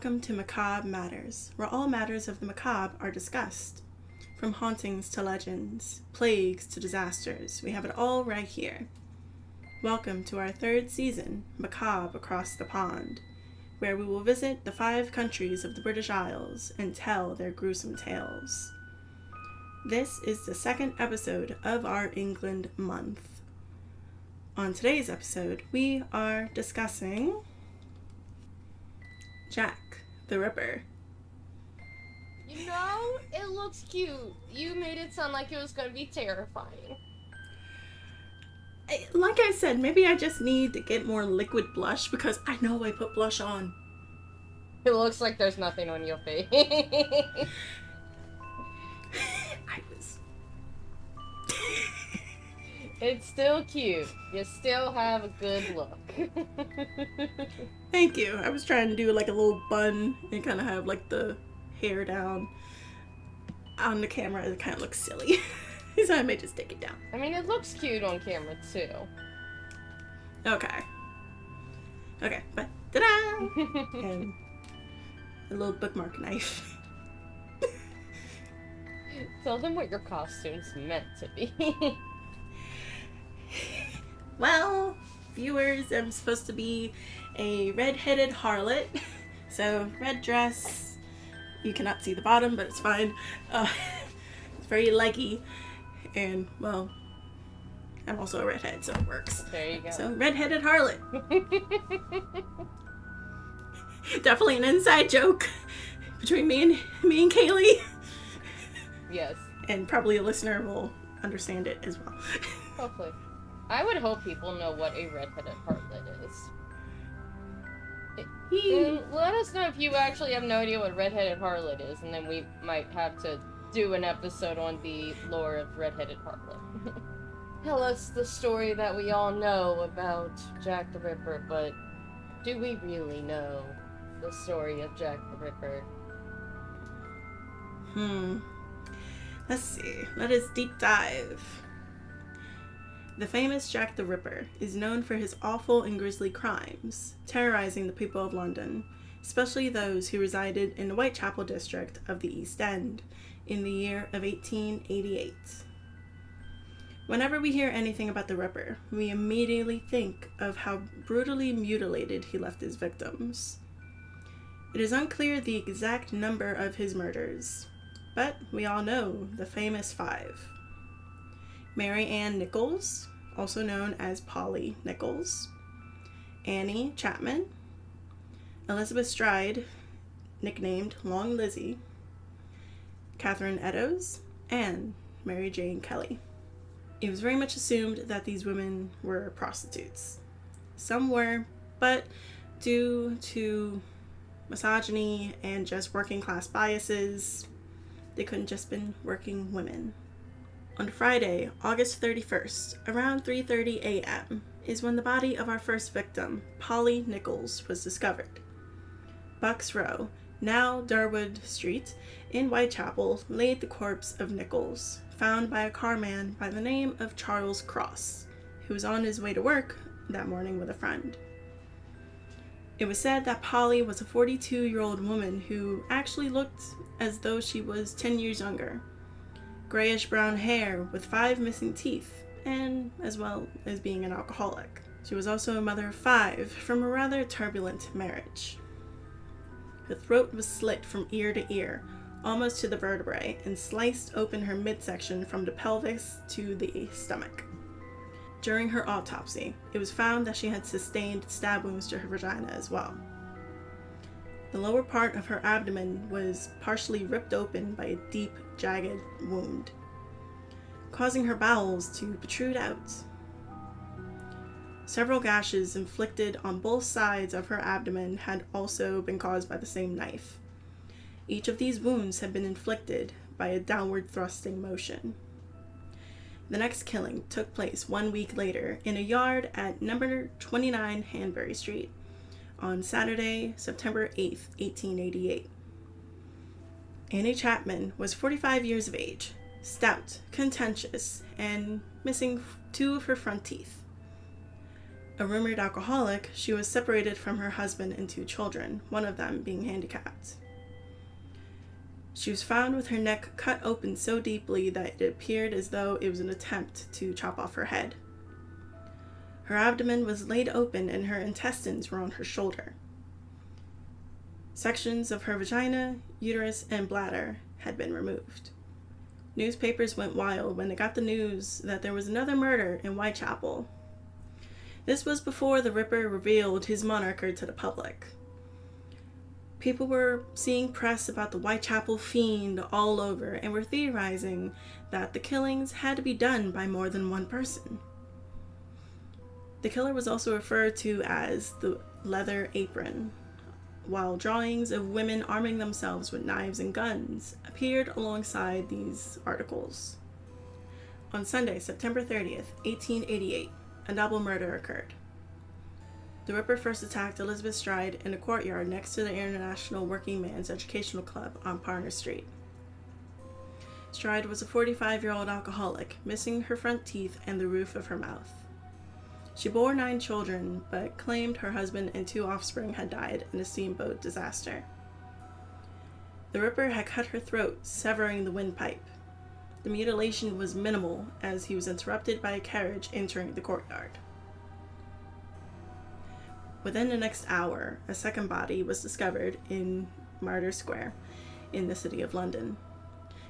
welcome to Macabre Matters, where all matters of the macabre are discussed. From hauntings to legends, plagues to disasters, we have it all right here. Welcome to our third season, Macabre Across the Pond, where we will visit the 5 countries of the British Isles and tell their gruesome tales. This is the second episode of our England month. On today's episode, we are discussing Jack the Ripper. You know, it looks cute. You made it sound like it was going to be terrifying. Like I said, maybe I just need to get more liquid blush because I know I put blush on. It looks like there's nothing on your face. It's still cute. You still have a good look. Thank you. I was trying to do like a little bun and kind of have like the hair down. On the camera, it kind of looks silly. So I may just take it down. I mean, it looks cute on camera too. Okay, but ta-da! And a little bookmark knife. Tell them what your costume's meant to be. Well, viewers, I'm supposed to be a red-headed harlot. So, red dress. You cannot see the bottom, but it's fine. It's very leggy. And, well, I'm also a redhead, so it works. There you go. So, red-headed harlot. Definitely an inside joke between me and Kalee. Yes. And probably a listener will understand it as well. Hopefully. I would hope people know what a red-headed harlot is. Let us know if you actually have no idea what a red-headed harlot is, and then we might have to do an episode on the lore of red-headed harlot. Tell us the story that we all know about Jack the Ripper, but do we really know the story of Jack the Ripper? Let's see. Let us deep dive. The famous Jack the Ripper is known for his awful and grisly crimes, terrorizing the people of London, especially those who resided in the Whitechapel district of the East End in the year of 1888. Whenever we hear anything about the Ripper, we immediately think of how brutally mutilated he left his victims. It is unclear the exact number of his murders, but we all know the famous 5. Mary Ann Nichols, also known as Polly Nichols, Annie Chapman, Elizabeth Stride, nicknamed Long Lizzie, Catherine Eddowes, and Mary Jane Kelly. It was very much assumed that these women were prostitutes. Some were, but due to misogyny and just working class biases, they couldn't just been working women. On Friday, August 31st, around 3:30 a.m., is when the body of our first victim, Polly Nichols, was discovered. Bucks Row, now Durwood Street, in Whitechapel, laid the corpse of Nichols, found by a carman by the name of Charles Cross, who was on his way to work that morning with a friend. It was said that Polly was a 42-year-old woman who actually looked as though she was 10 years younger. Grayish-brown hair with 5 missing teeth, and as well as being an alcoholic. She was also a mother of 5 from a rather turbulent marriage. Her throat was slit from ear to ear, almost to the vertebrae, and sliced open her midsection from the pelvis to the stomach. During her autopsy, it was found that she had sustained stab wounds to her vagina as well. The lower part of her abdomen was partially ripped open by a deep, jagged wound, causing her bowels to protrude out. Several gashes inflicted on both sides of her abdomen had also been caused by the same knife. Each of these wounds had been inflicted by a downward thrusting motion. The next killing took place 1 week later in a yard at number 29 Hanbury Street on Saturday, September 8th, 1888. Annie Chapman was 45 years of age, stout, contentious, and missing 2 of her front teeth. A rumored alcoholic, she was separated from her husband and 2 children, one of them being handicapped. She was found with her neck cut open so deeply that it appeared as though it was an attempt to chop off her head. Her abdomen was laid open and her intestines were on her shoulder. Sections of her vagina, uterus, and bladder had been removed. Newspapers went wild when they got the news that there was another murder in Whitechapel. This was before the Ripper revealed his moniker to the public. People were seeing press about the Whitechapel fiend all over and were theorizing that the killings had to be done by more than one person. The killer was also referred to as the Leather Apron, while drawings of women arming themselves with knives and guns appeared alongside these articles. On Sunday, September 30th, 1888, a double murder occurred. The Ripper first attacked Elizabeth Stride in a courtyard next to the International Working Man's Educational Club on Parner Street. Stride was a 45-year-old alcoholic, missing her front teeth and the roof of her mouth. She bore 9 children, but claimed her husband and 2 offspring had died in a steamboat disaster. The Ripper had cut her throat, severing the windpipe. The mutilation was minimal, as he was interrupted by a carriage entering the courtyard. Within the next hour, a second body was discovered in Martyr Square in the city of London.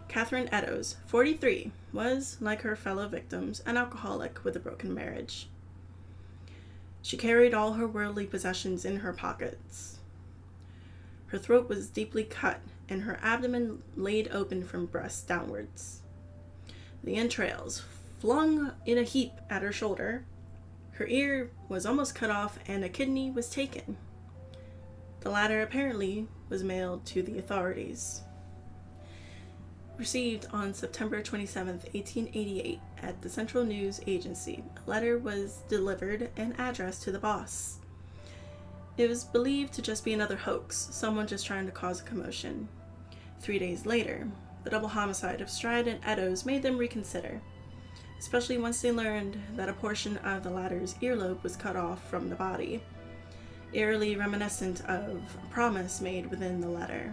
Catherine Eddowes, 43, was, like her fellow victims, an alcoholic with a broken marriage. She carried all her worldly possessions in her pockets. Her throat was deeply cut, and her abdomen laid open from breast downwards. The entrails flung in a heap at her shoulder. Her ear was almost cut off, and a kidney was taken. The latter apparently was mailed to the authorities. Received on September 27, 1888, at the Central News Agency, a letter was delivered and addressed to the boss. It was believed to just be another hoax, someone just trying to cause a commotion. 3 days later, the double homicide of Stride and Eddowes made them reconsider, especially once they learned that a portion of the latter's earlobe was cut off from the body, eerily reminiscent of a promise made within the letter.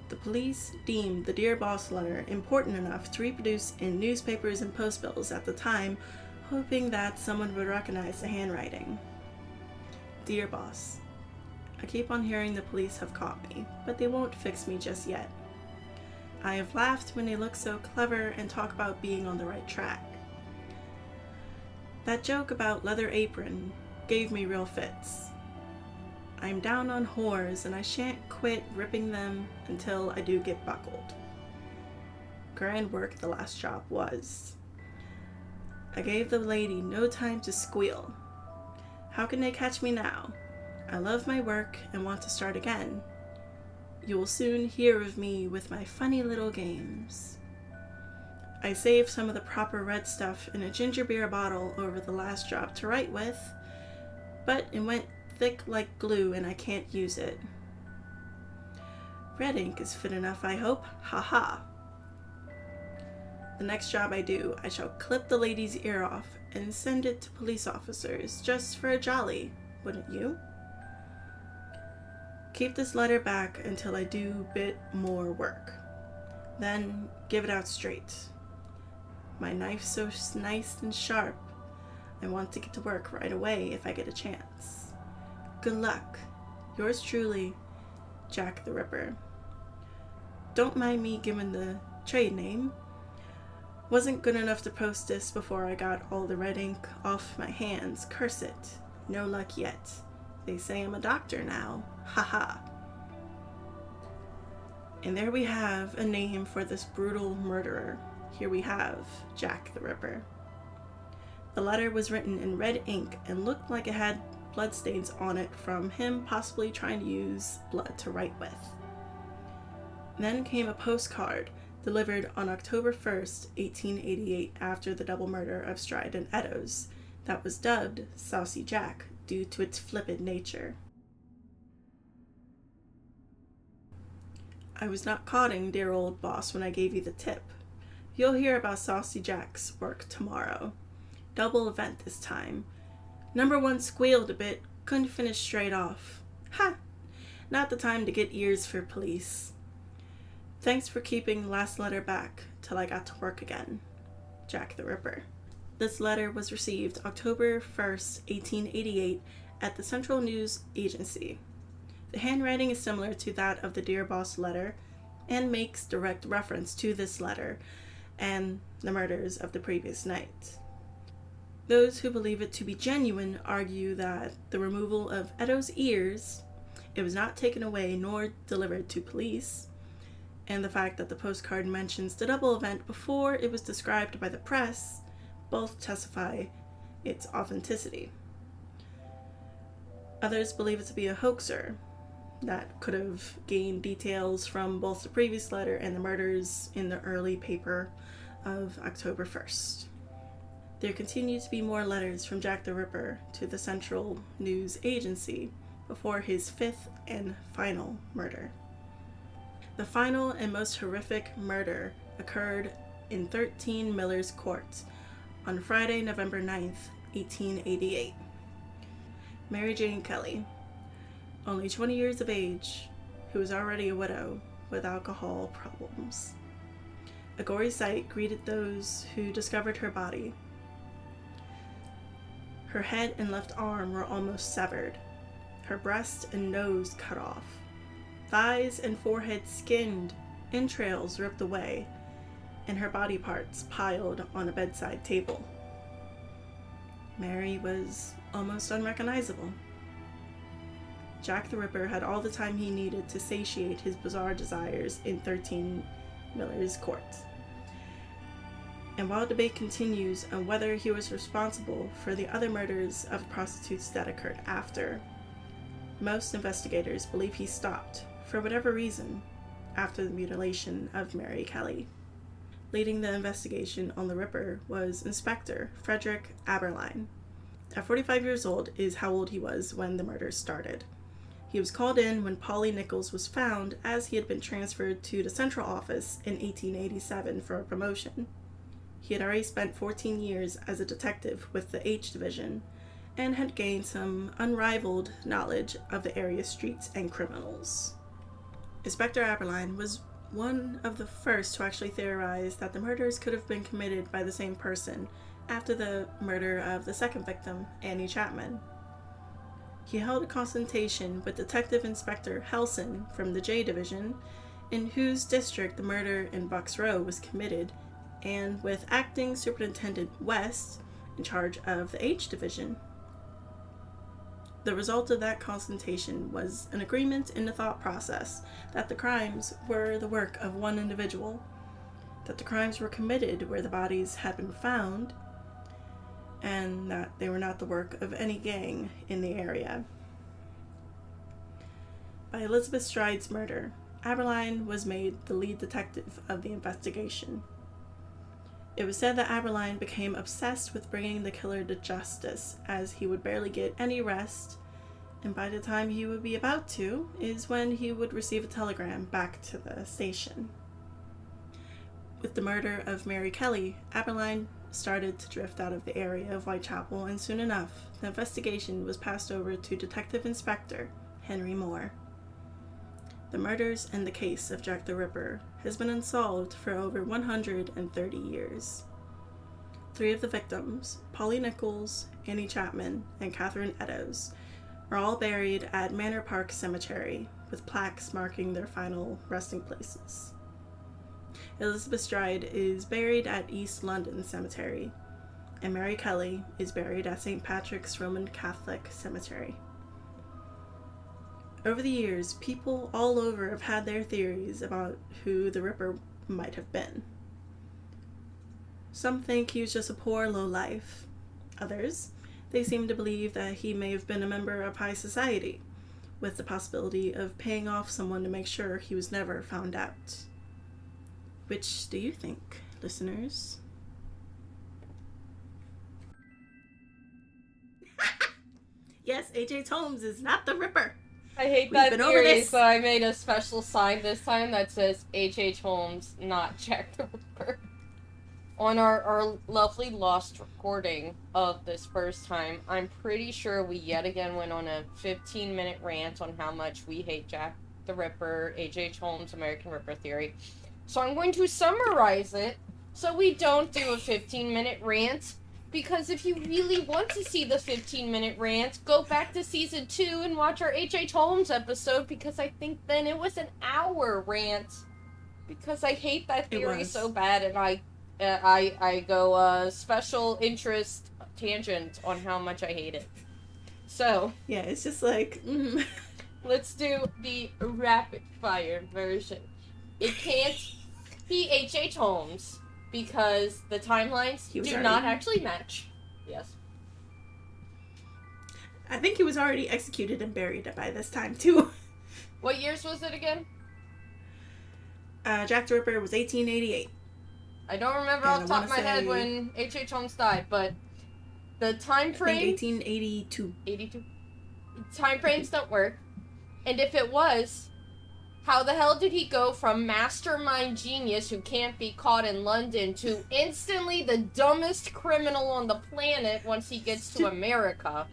The police deemed the Dear Boss letter important enough to reproduce in newspapers and post bills at the time, hoping that someone would recognize the handwriting. Dear Boss, I keep on hearing the police have caught me, but they won't fix me just yet. I have laughed when they look so clever and talk about being on the right track. That joke about Leather Apron gave me real fits. I'm down on whores and I shan't quit ripping them until I do get buckled. Grand work the last job was. I gave the lady no time to squeal. How can they catch me now? I love my work and want to start again. You will soon hear of me with my funny little games. I saved some of the proper red stuff in a ginger beer bottle over the last job to write with, but it went thick like glue and I can't use it. Red ink is fit enough, I hope. Ha ha. The next job I do, I shall clip the lady's ear off and send it to police officers just for a jolly, wouldn't you? Keep this letter back until I do a bit more work. Then give it out straight. My knife's so nice and sharp, I want to get to work right away if I get a chance. Good luck. Yours truly, Jack the Ripper. Don't mind me giving the trade name. Wasn't good enough to post this before I got all the red ink off my hands. Curse it. No luck yet. They say I'm a doctor now. Haha. And there we have a name for this brutal murderer. Here we have Jack the Ripper. The letter was written in red ink and looked like it had bloodstains on it from him possibly trying to use blood to write with. Then came a postcard delivered on October 1st, 1888, after the double murder of Stride and Eddowes, that was dubbed Saucy Jack due to its flippant nature. I was not codding dear old boss when I gave you the tip. You'll hear about Saucy Jack's work tomorrow. Double event this time. Number 1 squealed a bit, couldn't finish straight off. Ha! Not the time to get ears for police. Thanks for keeping last letter back till I got to work again. Jack the Ripper. This letter was received October 1st, 1888 at the Central News Agency. The handwriting is similar to that of the Dear Boss letter and makes direct reference to this letter and the murders of the previous night. Those who believe it to be genuine argue that the removal of Edo's ears, it was not taken away nor delivered to police, and the fact that the postcard mentions the double event before it was described by the press both testify its authenticity. Others believe it to be a hoaxer that could have gained details from both the previous letter and the murders in the early paper of October 1st. There continue to be more letters from Jack the Ripper to the Central News Agency before his 5th and final murder. The final and most horrific murder occurred in 13 Miller's Court on Friday, November 9th, 1888. Mary Jane Kelly, only 20 years of age, who was already a widow with alcohol problems. A gory sight greeted those who discovered her body. Her head and left arm were almost severed, her breast and nose cut off, thighs and forehead skinned, entrails ripped away, and her body parts piled on a bedside table. Mary was almost unrecognizable. Jack the Ripper had all the time he needed to satiate his bizarre desires in 13 Miller's Court. And while debate continues on whether he was responsible for the other murders of prostitutes that occurred after, most investigators believe he stopped, for whatever reason, after the mutilation of Mary Kelly. Leading the investigation on the Ripper was Inspector Frederick Aberline. At 45 years old is how old he was when the murders started. He was called in when Polly Nichols was found, as he had been transferred to the central office in 1887 for a promotion. He had already spent 14 years as a detective with the H Division and had gained some unrivaled knowledge of the area streets and criminals. Inspector Aberline was one of the first to actually theorize that the murders could have been committed by the same person after the murder of the second victim, Annie Chapman. He held a consultation with Detective Inspector Helson from the J Division, in whose district the murder in Bucks Row was committed, and with Acting Superintendent West, in charge of the H Division. The result of that consultation was an agreement in the thought process that the crimes were the work of one individual, that the crimes were committed where the bodies had been found, and that they were not the work of any gang in the area. By Elizabeth Stride's murder, Aberline was made the lead detective of the investigation. It was said that Aberline became obsessed with bringing the killer to justice, as he would barely get any rest, and by the time he would be about to, is when he would receive a telegram back to the station. With the murder of Mary Kelly, Aberline started to drift out of the area of Whitechapel, and soon enough, the investigation was passed over to Detective Inspector Henry Moore. The murders and the case of Jack the Ripper has been unsolved for over 130 years. 3 of the victims, Polly Nichols, Annie Chapman, and Catherine Eddowes, are all buried at Manor Park Cemetery, with plaques marking their final resting places. Elizabeth Stride is buried at East London Cemetery, and Mary Kelly is buried at St. Patrick's Roman Catholic Cemetery. Over the years, people all over have had their theories about who the Ripper might have been. Some think he was just a poor lowlife. Others, they seem to believe that he may have been a member of high society, with the possibility of paying off someone to make sure he was never found out. Which do you think, listeners? Yes, H.H. Holmes is not the Ripper. I hate that theory, so I made a special sign this time that says H.H. Holmes, not Jack the Ripper. On our lovely lost recording of this first time, I'm pretty sure we yet again went on a 15-minute rant on how much we hate Jack the Ripper, H.H. Holmes' American Ripper theory. So I'm going to summarize it so we don't do a 15-minute rant, because if you really want to see the 15-minute rant, go back to season 2 and watch our H.H. Holmes episode, because I think then it was an hour rant. Because I hate that theory so bad, and I go special interest tangent on how much I hate it. So yeah, it's just like let's do the rapid fire version. It can't be H.H. Holmes because the timelines do not actually match. Yes. I think he was already executed and buried by this time too. What years was it again? Jack the Ripper was 1888. I don't remember off the top of my head when H.H. Holmes died, but the time frame... I think 1882. 82? Time frames don't work. And if it was, how the hell did he go from mastermind genius who can't be caught in London to instantly the dumbest criminal on the planet once he gets to America?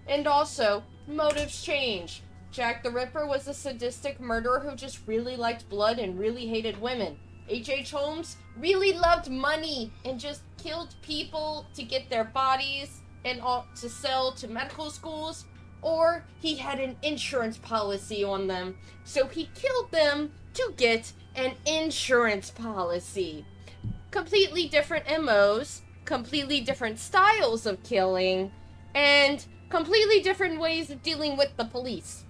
And also, motives change. Jack the Ripper was a sadistic murderer who just really liked blood and really hated women. H.H. Holmes really loved money and just killed people to get their bodies and all to sell to medical schools, or he had an insurance policy on them, so he killed them to get an insurance policy. Completely different MOs, completely different styles of killing, and completely different ways of dealing with the police.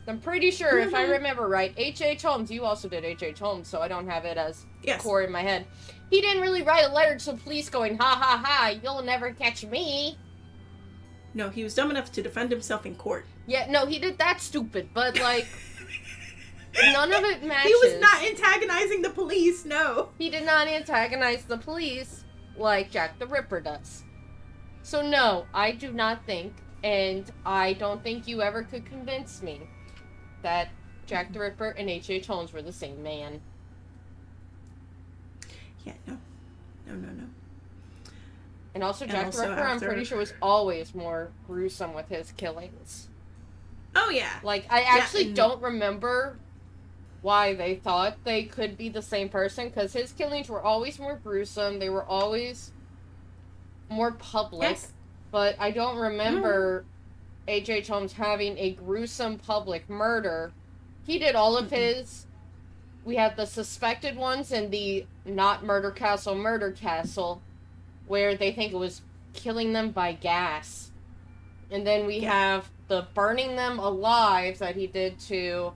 I'm pretty sure, if I remember right, H.H. Holmes, you also did H.H. Holmes, so I don't have it as core in my head. He didn't really write a letter to the police going, ha ha ha, you'll never catch me. No, he was dumb enough to defend himself in court. Yeah, no, he did that stupid, but like, none of it matches. He was not antagonizing the police, no. He did not antagonize the police like Jack the Ripper does. So no, I do not think, and I don't think you ever could convince me that Jack the Ripper and H.H. Holmes were the same man. Yeah, no. No. And also Jack the Ripper, I'm pretty sure, was always more gruesome with his killings. Oh, yeah. Like, I actually don't remember why they thought they could be the same person, because his killings were always more gruesome, they were always more public, but I don't remember H.H. Holmes having a gruesome public murder. He did all of his. We have the suspected ones in the not murder castle, where they think it was killing them by gas. And then we have the burning them alive that he did to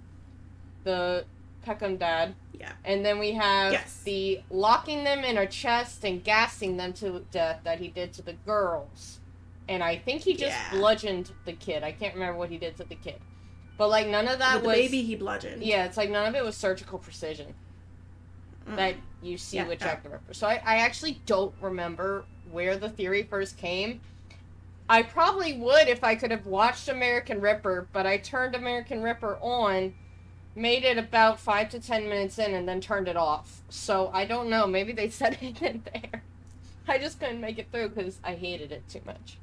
the Peckham dad. Yeah. And then we have the locking them in a chest and gassing them to death that he did to the girls. And I think he just bludgeoned the kid. I can't remember what he did to the kid. But, like, none of that was... the baby he bludgeoned. Yeah, it's like none of it was surgical precision that you see with Jack the Ripper. So I actually don't remember where the theory first came. I probably would if I could have watched American Ripper, but I turned American Ripper on, made it about 5 to 10 minutes in, and then turned it off. So I don't know. Maybe they said it in there. I just couldn't make it through because I hated it too much.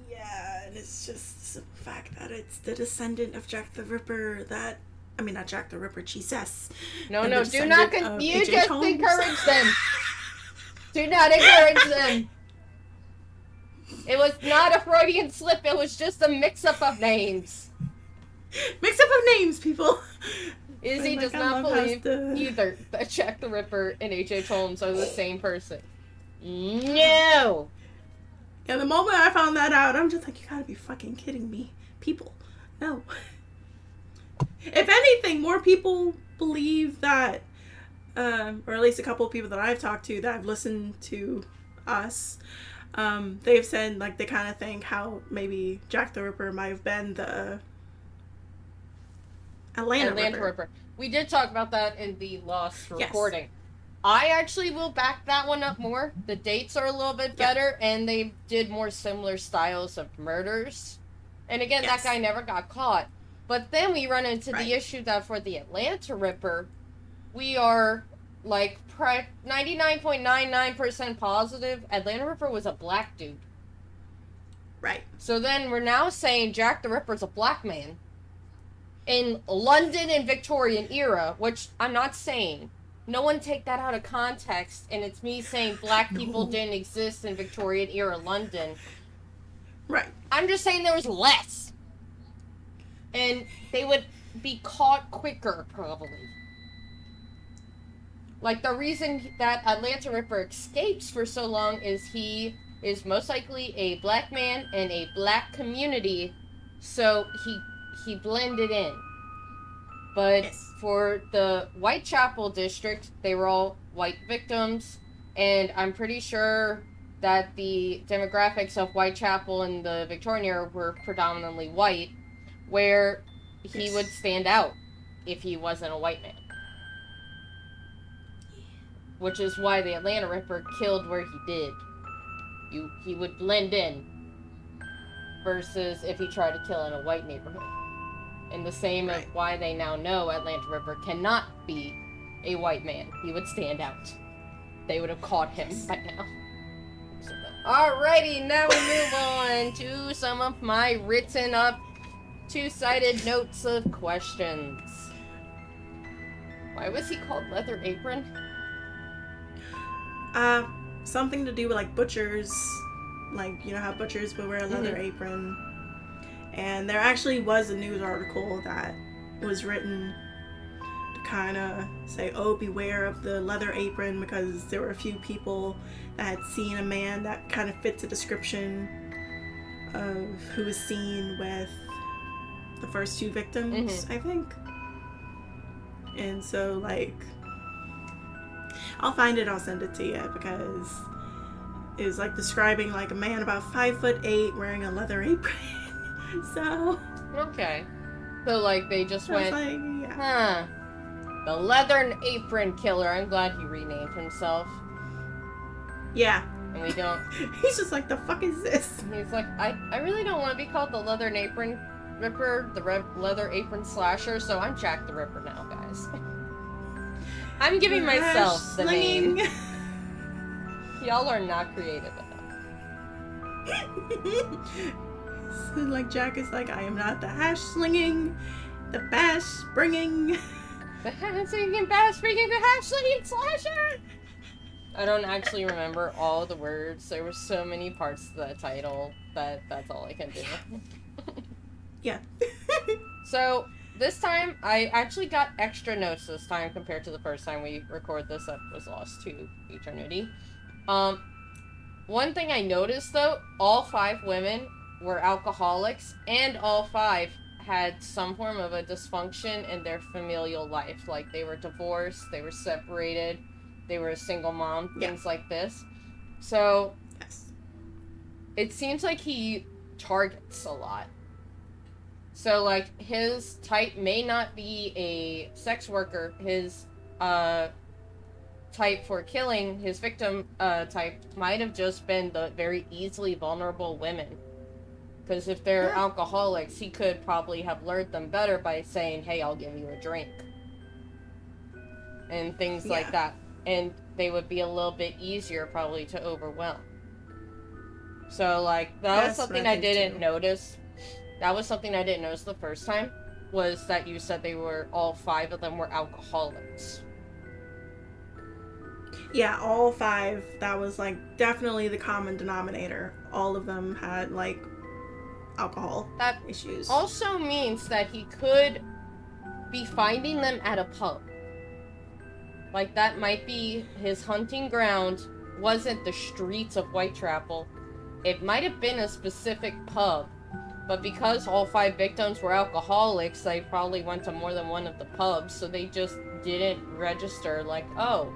Yeah, and it's just the fact that it's the descendant of Jack the Ripper that... I mean, not Jack the Ripper, Jesus. No, do not... You just encourage them. Do not encourage them. It was not a Freudian slip, it was just a mix-up of names. Mix-up of names, people. Izzy does not believe either that Jack the Ripper and H.H. Holmes are the same person. No! Yeah, the moment I found that out, I'm just like, you gotta be fucking kidding me. People, no. If anything, more people believe that, or at least a couple of people that I've talked to that have listened to us, they've said, like, they kind of think how maybe Jack the Ripper might have been the Atlanta Ripper. We did talk about that in the Lost recording. I actually will back that one up more. The dates are a little bit better, and they did more similar styles of murders. And again, that guy never got caught. But then we run into the issue that for the Atlanta Ripper, we are like 99.99% positive, Atlanta Ripper was a black dude. Right. So then we're now saying Jack the Ripper's a black man in London and Victorian era, which I'm not saying. No one take that out of context, and it's me saying black people didn't exist in Victorian era London. Right. I'm just saying there was less. And they would be caught quicker, probably. Like, the reason that Atlanta Ripper escapes for so long is he is most likely a black man in a black community, so he blended in. But Yes. for the Whitechapel district, they were all white victims, and I'm pretty sure that the demographics of Whitechapel in the Victorian era were predominantly white, where he would stand out if he wasn't a white man. Which is why the Atlanta Ripper killed where he did. He would blend in, versus if he tried to kill in a white neighborhood. And the same of why they now know Atlanta Ripper cannot be a white man. He would stand out. They would have caught him by now. Alrighty, now we move on to some of my written up two-sided notes of questions. Why was he called Leather Apron? Something to do with like butchers. Like, you know how butchers would wear a leather apron. And there actually was a news article that was written to kind of say, oh, beware of the leather apron, because there were a few people that had seen a man that kind of fits a description of who was seen with the first two victims, I think. And so, like, I'll find it, I'll send it to you, because it was like describing like a man about 5'8" wearing a leather apron. So okay, so like they just went, like, yeah. The Leather Apron Killer. I'm glad he renamed himself. Yeah. And we don't. He's just like, the fuck is this? He's like, I really don't want to be called the Leather Apron Ripper, the Leather Apron Slasher, so I'm Jack the Ripper now, guys. I'm giving myself the name. Y'all are not creative enough. So, like, Jack is like, I am not the hash slinging, the bash bringing. The hash slinging, bash bringing, the hash slinging slasher! I don't actually remember all the words. There were so many parts to that title that that's all I can do. Yeah. So, this time, I actually got extra notes this time compared to the first time we recorded this that was lost to eternity. One thing I noticed, though, all 5 women were alcoholics, and all 5 had some form of a dysfunction in their familial life. Like, they were divorced, they were separated, they were a single mom, things like this. So, it seems like he targets a lot. So, like, his type may not be a sex worker. His, type for killing, his victim, type, might have just been the very easily vulnerable women. Because if they're alcoholics, he could probably have lured them better by saying, hey, I'll give you a drink. And things like that. And they would be a little bit easier, probably, to overwhelm. So, like, that was something I didn't notice. That was something I didn't notice the first time, was that you said they were, all 5 of them were alcoholics. Yeah, all 5, that was, like, definitely the common denominator. All of them had, like, alcohol issues. Also means that he could be finding them at a pub. Like, that might be his hunting ground wasn't the streets of Whitechapel. It might have been a specific pub. But because all 5 victims were alcoholics, they probably went to more than one of the pubs, so they just didn't register, like, oh,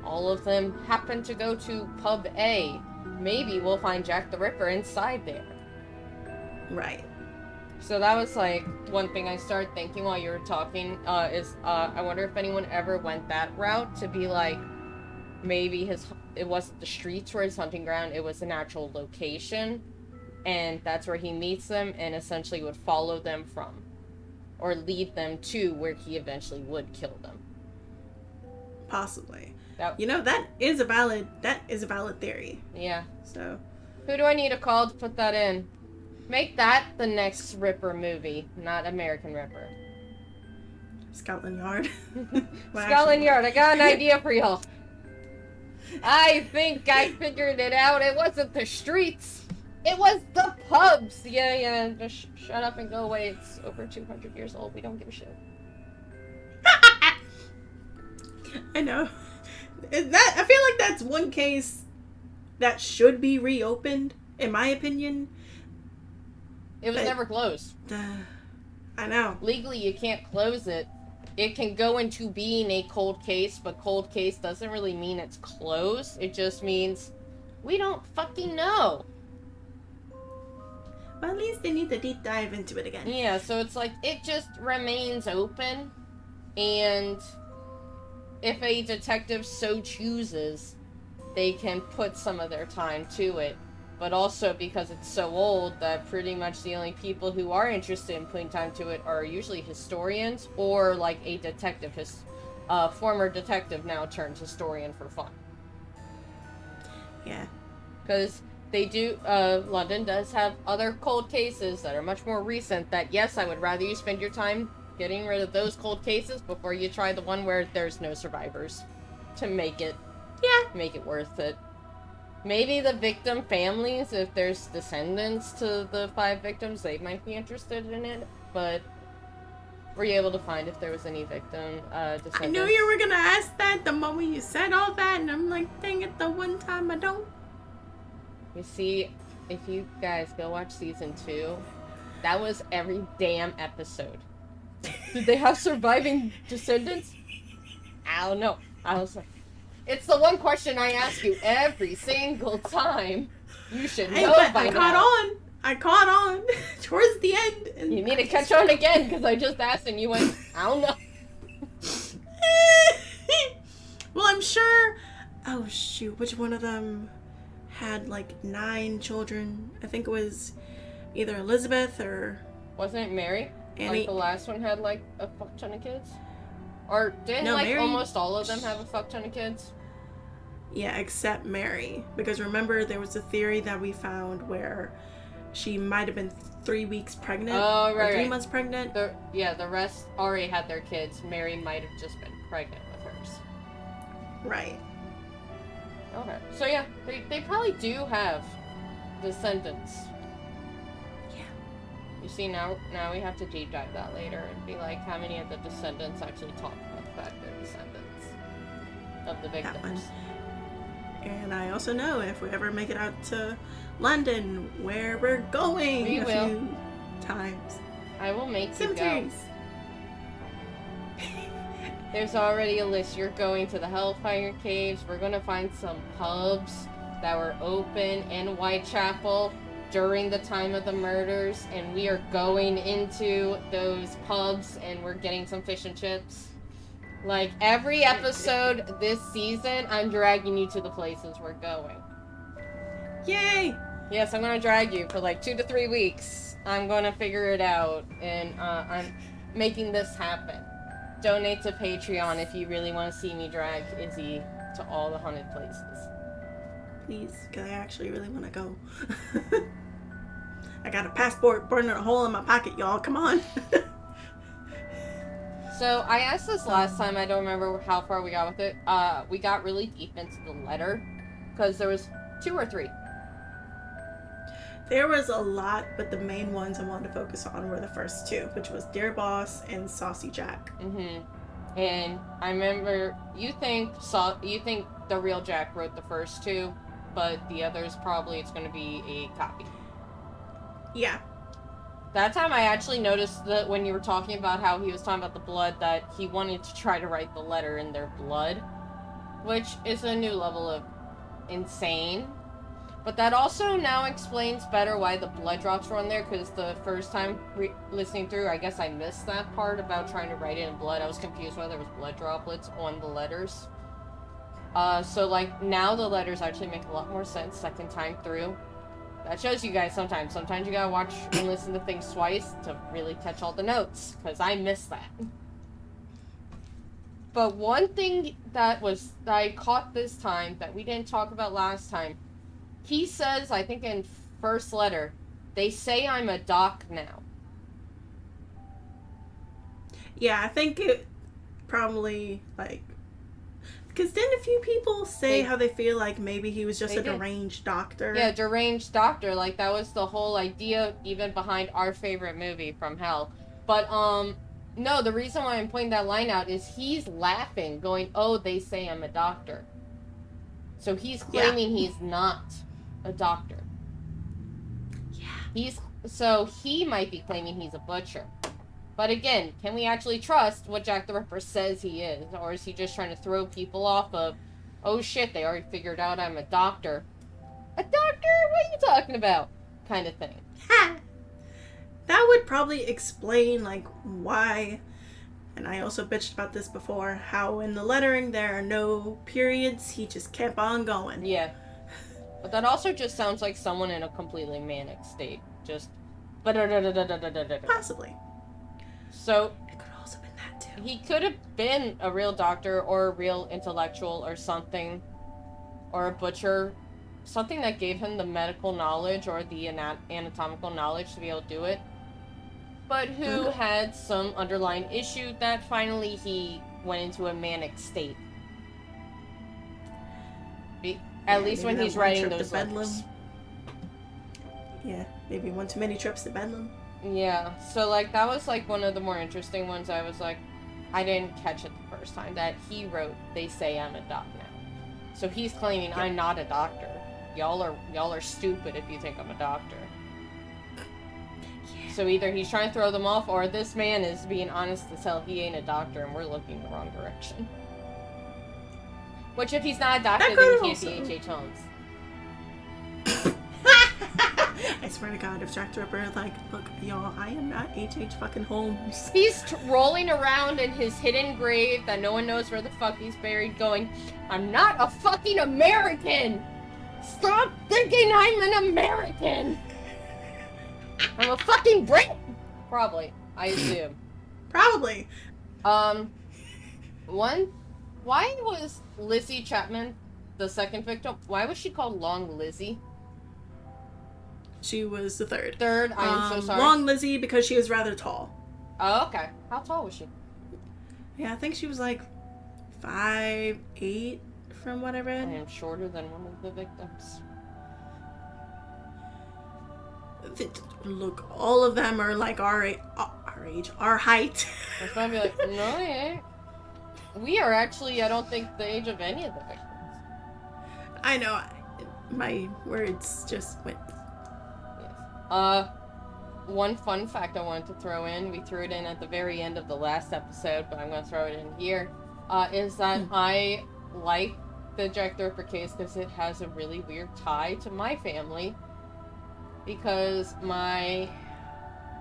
all of them happened to go to pub A. Maybe we'll find Jack the Ripper inside there. Right. So that was, like, one thing I started thinking while you were talking, I wonder if anyone ever went that route to be like, maybe it wasn't the streets where his hunting ground, it was an actual location. And that's where he meets them and essentially would follow them from. Or lead them to where he eventually would kill them. Possibly. That, that is a valid theory. Yeah. So. Who do I need to call to put that in? Make that the next Ripper movie, not American Ripper. Scotland Yard. Scotland Yard, I got an idea for y'all. I think I figured it out. It wasn't the streets. It was the pubs. Yeah. Just shut up and go away. It's over 200 years old. We don't give a shit. I know. I feel like that's one case that should be reopened, in my opinion. It was never closed. I know. Legally, you can't close it. It can go into being a cold case, but cold case doesn't really mean it's closed. It just means we don't fucking know. But at least they need to deep dive into it again. Yeah, so it's like, it just remains open, and if a detective so chooses, they can put some of their time to it. But also, because it's so old, that pretty much the only people who are interested in putting time to it are usually historians, or like a detective, former detective now turned historian for fun. Yeah. Because they do, London does have other cold cases that are much more recent that, yes, I would rather you spend your time getting rid of those cold cases before you try the one where there's no survivors to make it worth it. Maybe the victim families, if there's descendants to the 5 victims, they might be interested in it, but were you able to find if there was any victim descendants? I knew you were gonna ask that the moment you said all that, and I'm like, dang it, the one time I don't. You see, if you guys go watch season 2, that was every damn episode. Did they have surviving descendants? I don't know. I was like, it's the one question I ask you every single time. You should know by now. I caught on towards the end. And you need to catch on again, because I just asked and you went, I don't know. Well, I'm sure. Oh, shoot. Which one of them had like 9 children? I think it was either Elizabeth or... Wasn't it Mary? Annie. Like the last one had like a fuck ton of kids? Or didn't Mary, almost all of them have a fuck ton of kids? Yeah, except Mary. Because remember, there was a theory that we found where she might have been 3 weeks pregnant. Oh, right. Or 3 months pregnant. The rest already had their kids. Mary might have just been pregnant with hers. Right. Okay. So yeah, they probably do have descendants. Yeah. You see, now we have to deep dive that later and be like, how many of the descendants actually talk about the fact they're descendants of the victims? And I also know if we ever make it out to London, where we're going few times. I will make cemeteries. You go. There's already a list. You're going to the Hellfire Caves. We're going to find some pubs that were open in Whitechapel during the time of the murders, and we are going into those pubs and we're getting some fish and chips. Like, every episode this season, I'm dragging you to the places we're going. Yay! Yes, I'm going to drag you for like 2 to 3 weeks. I'm going to figure it out, and I'm making this happen. Donate to Patreon if you really want to see me drag Izzy to all the haunted places. Please, because I actually really want to go. I got a passport burning a hole in my pocket, y'all. Come on. So, I asked this last time. I don't remember how far we got with it. We got really deep into the letter, because there was 2 or 3. There was a lot, but the main ones I wanted to focus on were the first 2, which was Dear Boss and Saucy Jack. Mm-hmm. And I remember you think the real Jack wrote the first 2, but the others probably it's going to be a copy. Yeah. That time I actually noticed that when you were talking about how he was talking about the blood, that he wanted to try to write the letter in their blood, which is a new level of insane. But that also now explains better why the blood drops were on there, because the first time listening through, I guess I missed that part about trying to write it in blood. I was confused why there was blood droplets on the letters. So, like, now the letters actually make a lot more sense second time through. That shows you guys sometimes. Sometimes you gotta watch and listen to things twice to really catch all the notes, because I missed that. But one thing that I caught this time that we didn't talk about last time, he says, I think in first letter, they say I'm a doc now. Yeah, I think it probably, like... Because didn't a few people say how they feel like maybe he was just a deranged doctor? Yeah, deranged doctor. Like, that was the whole idea even behind our favorite movie, From Hell. But, no, the reason why I'm pointing that line out is he's laughing, going, oh, they say I'm a doctor. So he's claiming he's not a doctor. Yeah. So he might be claiming he's a butcher. But again, can we actually trust what Jack the Ripper says he is? Or is he just trying to throw people off of, oh shit, they already figured out I'm a doctor. A doctor? What are you talking about? Kind of thing. That would probably explain, like, why, and I also bitched about this before, how in the lettering there are no periods, he just kept on going. Yeah. But that also just sounds like someone in a completely manic state. Just... Possibly. So, it could also been that too. He could have been a real doctor or a real intellectual or something, or a butcher, something that gave him the medical knowledge or the anatomical knowledge to be able to do it, but who had some underlying issue that finally he went into a manic state. At least when he's writing those letters. Yeah, maybe one too many trips to Bedlam. Yeah, so, like, that was, like, one of the more interesting ones. I was like, I didn't catch it the first time, that he wrote, they say I'm a doc now. So he's claiming I'm not a doctor. Y'all are stupid if you think I'm a doctor. Yeah. So either he's trying to throw them off, or this man is being honest as hell, he ain't a doctor, and we're looking the wrong direction. Which, if he's not a doctor, then he can't be H.H. Holmes. I swear to God, if Jack the Ripper is like, look, y'all, I am not H.H. fucking Holmes. He's rolling around in his hidden grave that no one knows where the fuck he's buried going, I'm not a fucking American! Stop thinking I'm an American! I'm a fucking Brit! Probably. I assume. Probably. Why was Lizzie Chapman, the second victim, why was she called Long Lizzie? She was the third. I'm so sorry. Long Lizzie because she was rather tall. Oh, okay. How tall was she? Yeah, I think she was like 5'8", from what I read. I am shorter than one of the victims. Look, all of them are like our age, our height. I was gonna be like, no, I ain't. We are actually, I don't think, the age of any of the victims. I know. My words just went... One fun fact I wanted to throw in, we threw it in at the very end of the last episode, but I'm going to throw it in here, is that I like the Jack the Ripper case because it has a really weird tie to my family, because my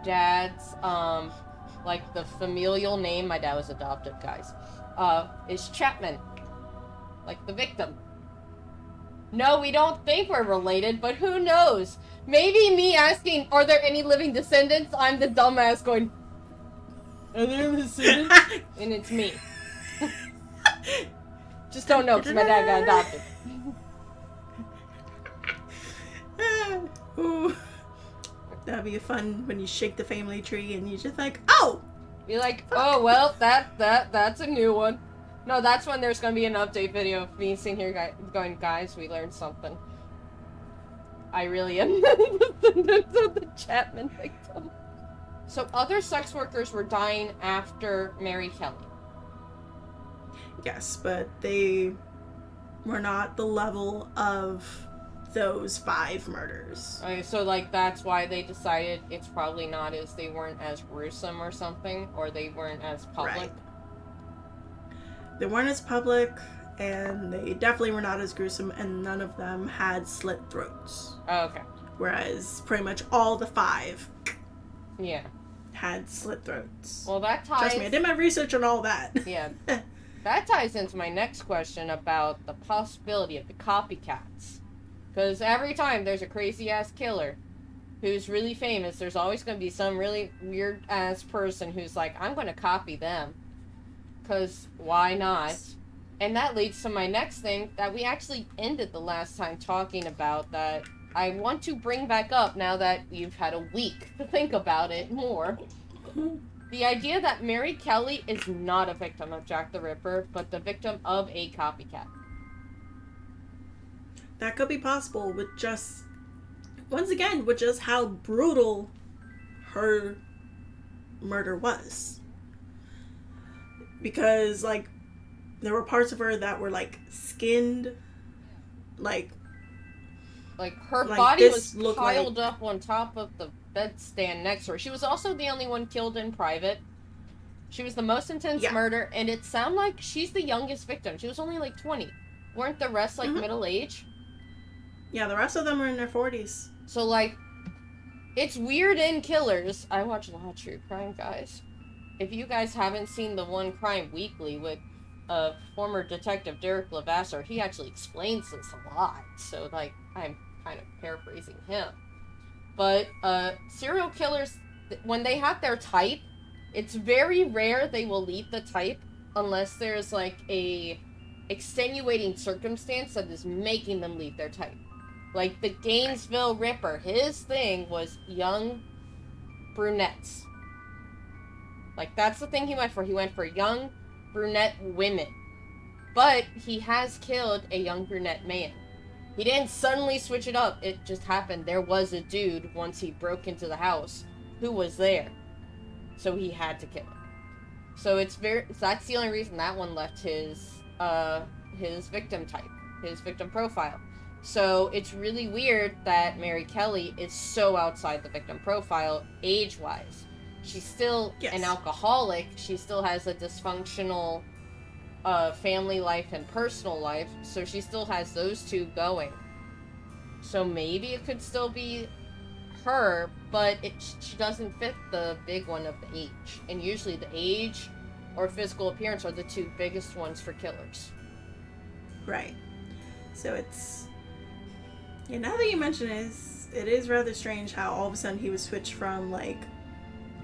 dad's, like, the familial name, my dad was adopted, guys, is Chapman, like the victim. No, we don't think we're related, but who knows? Maybe me asking, are there any living descendants? I'm the dumbass going, are there any descendants? And it's me. Just don't know, because my dad got adopted. Ooh. That'd be fun when you shake the family tree and you're just like, oh! You're like, oh, well, that's a new one. No, that's when there's going to be an update video of me sitting here going, guys, we learned something. I really am the Chapman victim. So other sex workers were dying after Mary Kelly. Yes, but they were not the level of those 5 murders. Okay, so, like, that's why they decided it's probably not as, they weren't as gruesome or something, or they weren't as public. Right. They weren't as public, and they definitely were not as gruesome, and none of them had slit throats. Oh, okay. Whereas pretty much all the 5 had slit throats. Well, that ties... Trust me, I did my research on all that. Yeah. That ties into my next question about the possibility of the copycats. Because every time there's a crazy-ass killer who's really famous, there's always going to be some really weird-ass person who's like, I'm going to copy them. Because why not? And that leads to my next thing that we actually ended the last time talking about, that I want to bring back up now that you've had a week to think about it more. The idea that Mary Kelly is not a victim of Jack the Ripper, but the victim of a copycat. That could be possible with just, once again, with just how brutal her murder was. Because, like, there were parts of her that were, like, skinned, like her body was piled up on top of the bedstand next to her. She was also the only one killed in private. She was the most intense murder, and it sounded like she's the youngest victim. She was only like 20. Weren't the rest like middle age? Yeah, the rest of them were in their 40s. So like, it's weird in Killers. I watch a lot of true crime, guys. If you guys haven't seen the One Crime Weekly with former detective Derek Levasseur, he actually explains this a lot. So like, I'm kind of paraphrasing him. But serial killers, when they have their type, it's very rare they will leave the type unless there's like a extenuating circumstance that is making them leave their type. Like the Gainesville Ripper, his thing was young brunettes. Like that's the thing he went for. He went for young brunette women. But he has killed a young brunette man. He didn't suddenly switch it up. It just happened. There was a dude, once he broke into the house, who was there. So he had to kill him. So that's the only reason that one left his victim type, his victim profile. So it's really weird that Mary Kelly is so outside the victim profile age-wise. She's still an alcoholic. She still has a dysfunctional family life and personal life, so she still has those two going. So maybe it could still be her, but she doesn't fit the big one of the age. And usually the age or physical appearance are the two biggest ones for killers. Right. So it's... Yeah, now that you mention it, it is rather strange how all of a sudden he was switched from, like,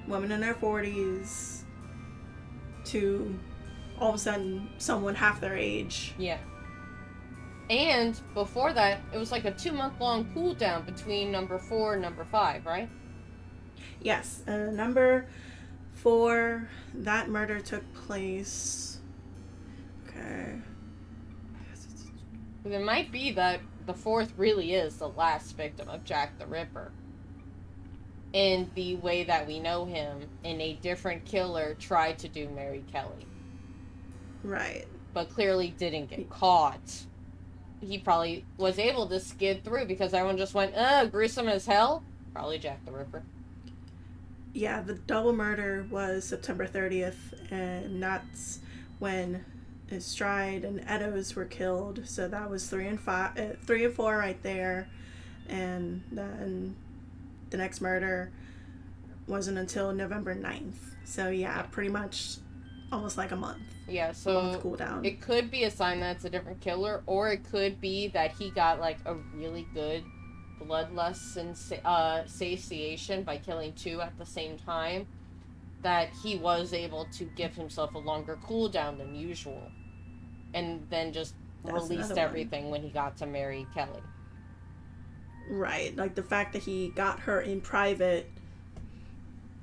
women in their 40s to all of a sudden someone half their age. Yeah. And before that, it was like a 2-month-long cool down between number 4 and number 5, right? Yes. Number 4, that murder took place... Okay. It might be that the 4th really is the last victim of Jack the Ripper. In the way that we know him, and a different killer tried to do Mary Kelly. Right. But clearly didn't get caught. He probably was able to skid through because everyone just went, gruesome as hell. Probably Jack the Ripper. Yeah, the double murder was September 30th, and that's when Stride and Eddowes were killed. So that was 3 and 4 right there. And then the next murder wasn't until November 9th. So yeah, pretty much almost like a month. Yeah, so cool down. It could be a sign that it's a different killer, or it could be that he got like a really good bloodlust satiation by killing 2 at the same time, that he was able to give himself a longer cooldown than usual, and then just released everything when he got to marry Kelly. Right, like the fact that he got her in private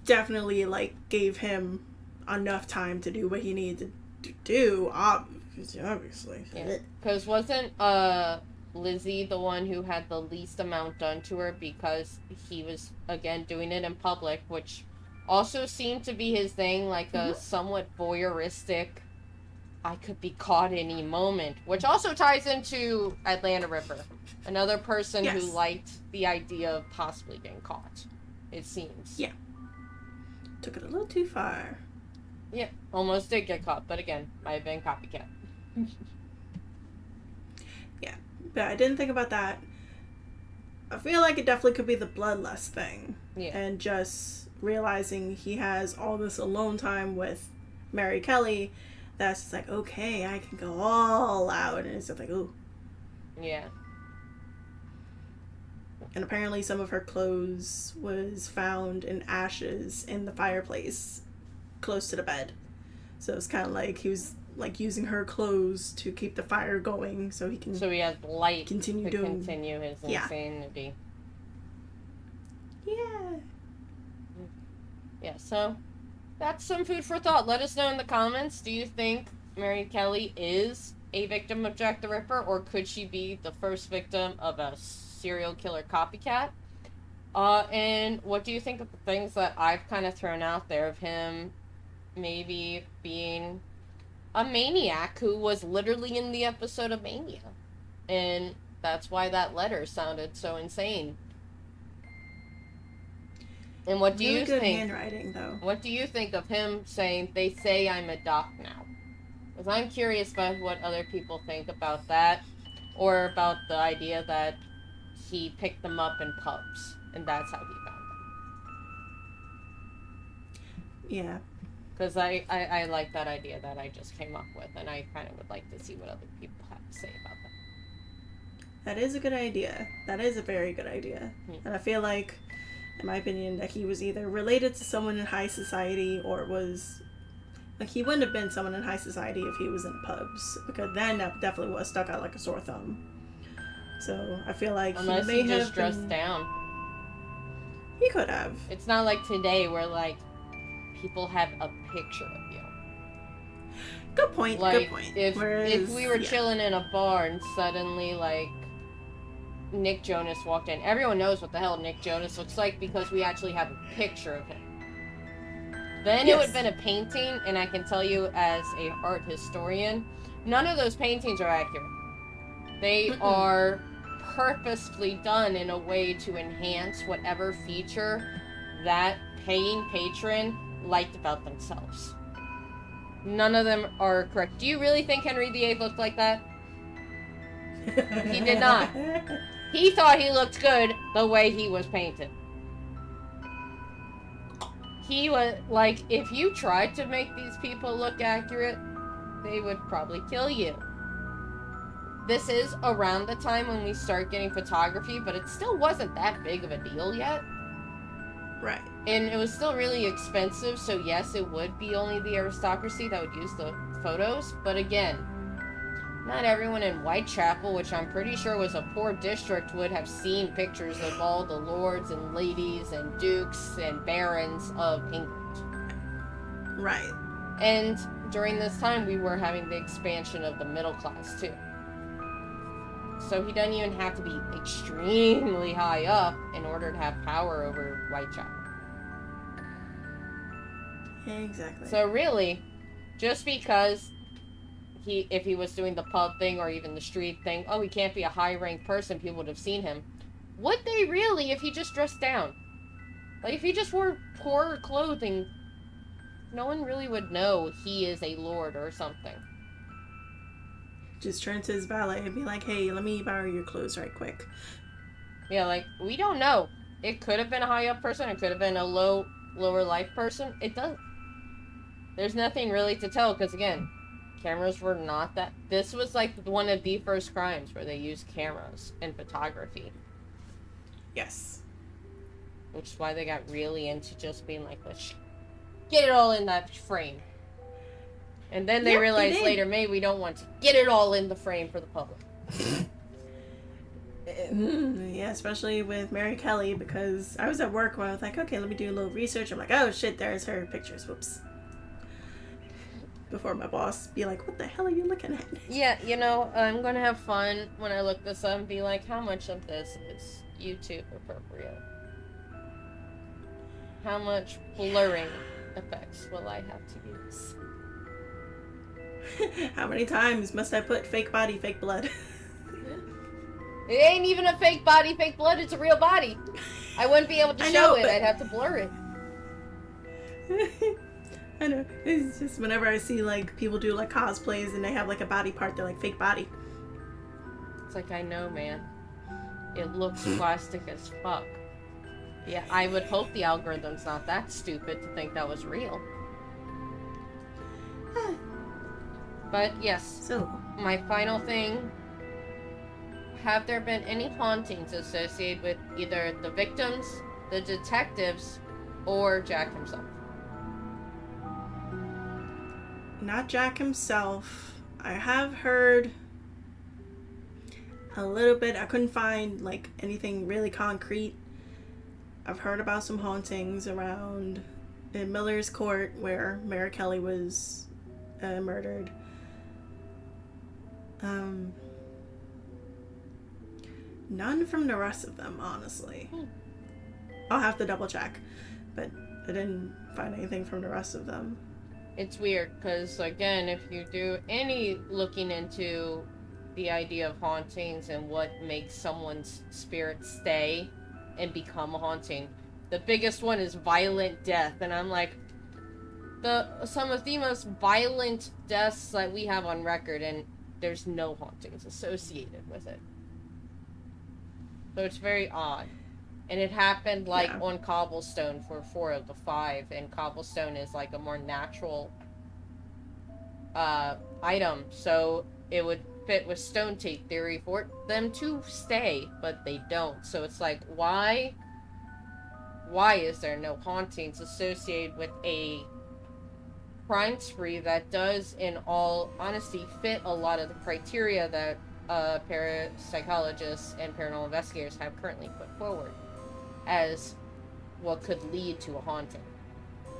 definitely like gave him enough time to do what he needed to do, obviously. Yeah, because wasn't Lizzie the one who had the least amount done to her because he was, again, doing it in public, which also seemed to be his thing, like a somewhat voyeuristic, I could be caught any moment, which also ties into Atlanta Ripper, another person who liked the idea of possibly getting caught, it seems. Yeah. Took it a little too far. Yeah, almost did get caught, but again, might have been copycat. Yeah, but I didn't think about that. I feel like it definitely could be the bloodlust thing. Yeah. And just realizing he has all this alone time with Mary Kelly, that's just like, okay, I can go all out. And it's just like, ooh. Yeah. And apparently some of her clothes was found in ashes in the fireplace close to the bed. So it's kind of like he was like using her clothes to keep the fire going, so he can. So he has light continue to doing. continue his insanity. Yeah. Yeah. So that's some food for thought. Let us know in the comments. Do you think Mary Kelly is a victim of Jack the Ripper, or could she be the first victim of a serial killer copycat? And what do you think of the things that I've kind of thrown out there of him maybe being a maniac who was literally in the episode of Mania? And that's why that letter sounded so insane. And what do you good think? Handwriting, though. What do you think of him saying, "They say I'm a doc now"? Because I'm curious about what other people think about that, or about the idea that he picked them up in pubs, and that's how he found them. Yeah. Because I like that idea that I just came up with, and I kind of would like to see what other people have to say about that. That is a good idea. That is a very good idea. And I feel like, in my opinion, that he was either related to someone in high society or was... Like, he wouldn't have been someone in high society if he was in pubs, because then that definitely would have stuck out like a sore thumb. So, I feel like unless he may he have just dressed down. He could have. It's not like today where, like, people have a picture of you. Good point, like, good point. If we were chilling in a bar and suddenly, like, Nick Jonas walked in, everyone knows what the hell Nick Jonas looks like because we actually have a picture of him. Then it would have been a painting, and I can tell you as a art historian, none of those paintings are accurate. They are purposefully done in a way to enhance whatever feature that paying patron liked about themselves. None of them are correct. Do you really think Henry VIII looked like that? He did not. He thought he looked good the way he was painted. He was, like, if you tried to make these people look accurate, they would probably kill you. This is around the time when we start getting photography, but it still wasn't that big of a deal yet. Right. And it was still really expensive, so yes, it would be only the aristocracy that would use the photos. But again, not everyone in Whitechapel, which I'm pretty sure was a poor district, would have seen pictures of all the lords and ladies and dukes and barons of England. Right. And during this time, we were having the expansion of the middle class, too. So he doesn't even have to be extremely high up in order to have power over Whitechapel. Exactly. So really, just because if he was doing the pub thing or even the street thing, oh, he can't be a high-ranked person, people would have seen him. Would they really if he just dressed down? Like, if he just wore poor clothing, no one really would know he is a lord or something. Just turn to his valet and be like, hey, let me borrow your clothes right quick. Yeah, like, we don't know. It could have been a high-up person, it could have been a lower life person. It doesn't. There's nothing really to tell, because again, cameras were not that... This was like one of the first crimes where they used cameras in photography. Yes. Which is why they got really into just being like, let's get it all in that frame. And then they realized later, maybe we don't want to get it all in the frame for the public. Yeah, especially with Mary Kelly, because I was at work when I was like, okay, let me do a little research. I'm like, oh shit, there's her pictures. Whoops. Before my boss be like, what the hell are you looking at? Yeah, you know, I'm gonna have fun when I look this up and be like, how much of this is YouTube appropriate? How much blurring effects will I have to use? How many times must I put fake body, fake blood? It ain't even a fake body, fake blood, it's a real body. I wouldn't be able to show it, I'd have to blur it. I know. It's just whenever I see, like, people do, like, cosplays and they have, like, a body part, they're like, fake body. It's like, I know, man. It looks plastic as fuck. Yeah, I would hope the algorithm's not that stupid to think that was real. But, yes. So, my final thing. Have there been any hauntings associated with either the victims, the detectives, or Jack himself? not Jack himself. I have heard a little bit. I couldn't find like anything really concrete. I've heard about some hauntings around in Miller's Court where Mary Kelly was murdered. None from the rest of them, honestly. I'll have to double check, but I didn't find anything from the rest of them. It's weird, because, again, if you do any looking into the idea of hauntings and what makes someone's spirit stay and become a haunting, the biggest one is violent death, and I'm like, some of the most violent deaths that we have on record, and there's no hauntings associated with it. So it's very odd. And it happened, like, on cobblestone for 4 of the 5. And cobblestone is, like, a more natural item. So it would fit with stone tape theory for them to stay, but they don't. So it's like, why is there no hauntings associated with a crime spree that does, in all honesty, fit a lot of the criteria that parapsychologists and paranormal investigators have currently put forward as what could lead to a haunting.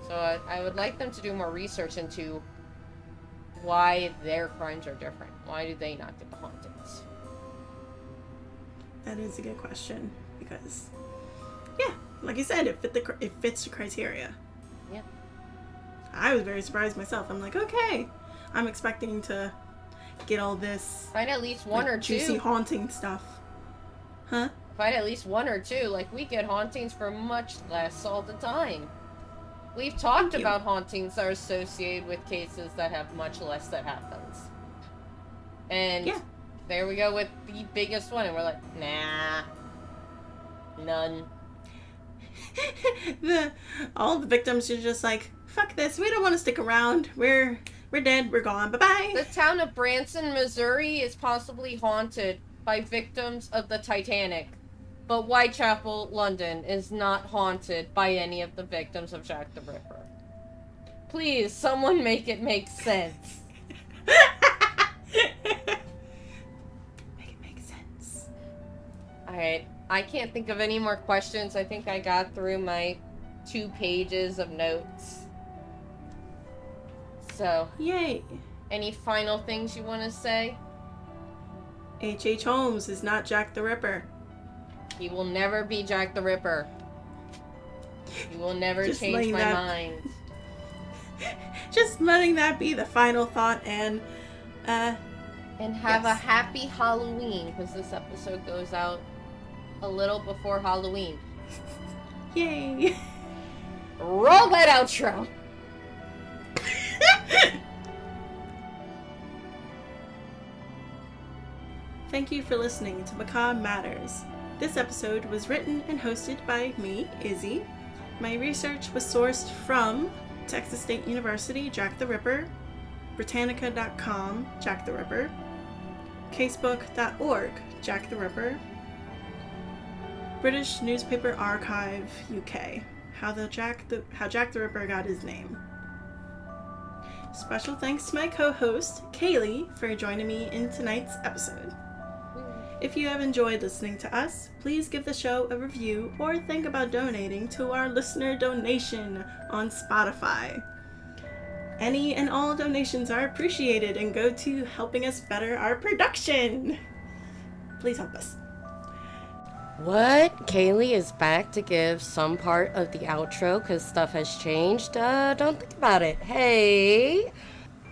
So I would like them to do more research into why their crimes are different. Why do they not get the hauntings? That is a good question, because, yeah, like you said, it fits the criteria. Yeah. I was very surprised myself. I'm like, okay, I'm expecting to get all this find at least one or two juicy haunting stuff. Huh? Find at least one or two. Like, we get hauntings for much less all the time. We've talked about hauntings that are associated with cases that have much less that happens. And there we go with the biggest one, and we're like, nah, none. All the victims are just like, fuck this, we don't want to stick around. We're dead, we're gone, bye-bye. The town of Branson, Missouri is possibly haunted by victims of the Titanic. But Whitechapel, London is not haunted by any of the victims of Jack the Ripper. Please, someone make it make sense. Make it make sense. Alright, I can't think of any more questions. I think I got through my 2 pages of notes. So, yay. Any final things you want to say? H.H. Holmes is not Jack the Ripper. He will never be Jack the Ripper. He will never change my mind. Just letting that be the final thought, and have a happy Halloween, because this episode goes out a little before Halloween. Yay. Roll that outro. Thank you for listening to Macabre Matters. This episode was written and hosted by me, Izzy. My research was sourced from Texas State University, Jack the Ripper, Britannica.com, Jack the Ripper, Casebook.org, Jack the Ripper, British Newspaper Archive, UK, How Jack the Ripper got his name. Special thanks to my co-host, Kalee, for joining me in tonight's episode. If you have enjoyed listening to us, please give the show a review or think about donating to our listener donation on Spotify. Any and all donations are appreciated and go to helping us better our production. Please help us. What? Kalee is back to give some part of the outro because stuff has changed? Don't think about it. Hey!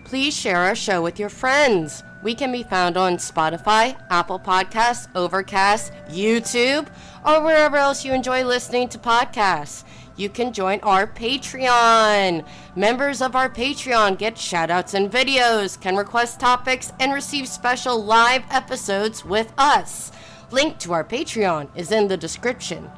Please share our show with your friends. We can be found on Spotify, Apple Podcasts, Overcast, YouTube, or wherever else you enjoy listening to podcasts. You can join our Patreon. Members of our Patreon get shoutouts and videos, can request topics, and receive special live episodes with us. Link to our Patreon is in the description.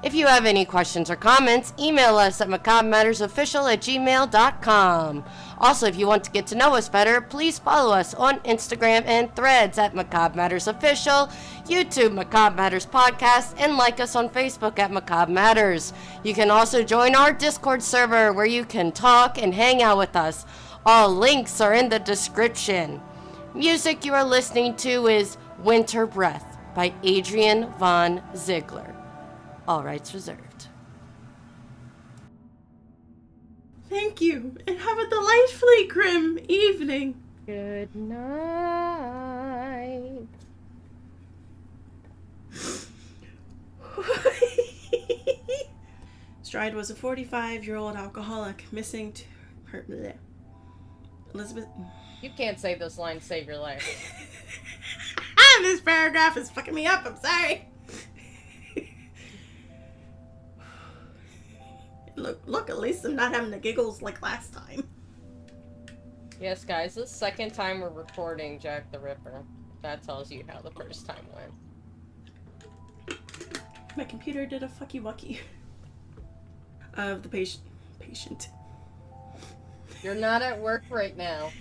If you have any questions or comments, email us at macabremattersofficial@gmail.com. Also, if you want to get to know us better, please follow us on Instagram and Threads at Macabre Matters Official, YouTube Macabre Matters Podcast, and like us on Facebook at Macabre Matters. You can also join our Discord server where you can talk and hang out with us. All links are in the description. Music you are listening to is Winter Breath by Adrian von Ziegler. All rights reserved. Thank you, and have a delightfully grim evening. Good night. Stride was a 45-year-old alcoholic missing to her. Bleh. Elizabeth. You can't say this line, save your life. This paragraph is fucking me up. I'm sorry. Look, at least I'm not having the giggles like last time. Yes, guys, this is the second time we're recording Jack the Ripper. That tells you how the first time went. My computer did a fucky wucky of the patient. You're not at work right now.